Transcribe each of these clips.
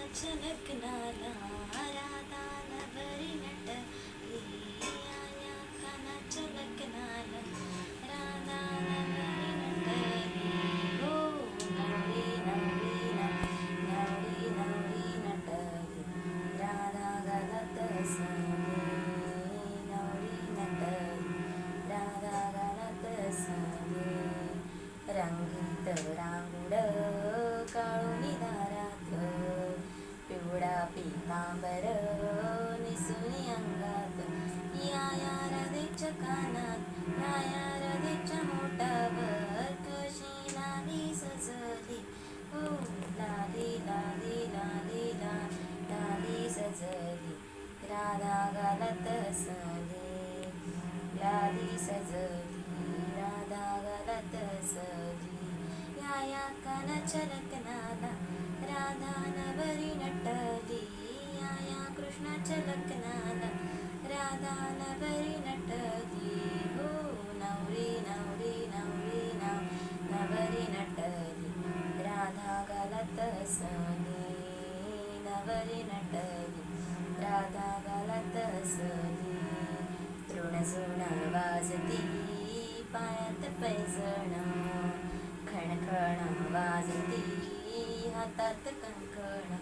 कानाच्या लग्नाला राधा नवरी नटली या कानाच्या लग्नाला राधा नवरी नटली हो नवरी नवरी नवरी नवरी नटली राधा घालत सने नवरी नटली राधा घालत सने रंगीत रांगुड काळुनी दारात पिवळा पितांबर निसुनी अंगात या राधेच्या कानात या राधेच्या मोठावर कशी लाली सजली हो लाली लाली लाली लाली सजली राधा घालत सली लाली सजली राधा घालत सली या कानाच्या लग्नाला राधा नवरी नटली या कृष्णाच्या लग्नाला राधा नवरी नटली हो नवरी नवरी नवरी नवरी नटली राधा घालत सली नवरी नटली राधा घालत सली तृणसुण वाजती पायात पैजण खणखण वाजती हातात कंकण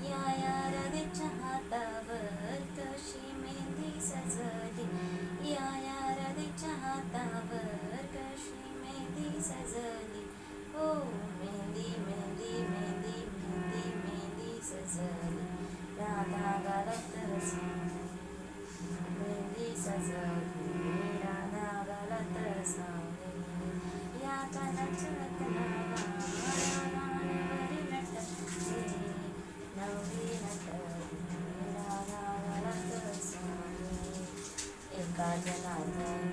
या राधेच्या हातावर कशी मेहंदी सजली या राधेच्या हातावर कशी मेहंदी सजली हो मेहंदी मेहंदी मेहंदी मेहंदी मेहंदी सजली राधा घालत मेहंदी सजली राधा घालत या कानाच्या लग्नाला नवरी नटली नवरी नटली राधा घालत एका जनार्दन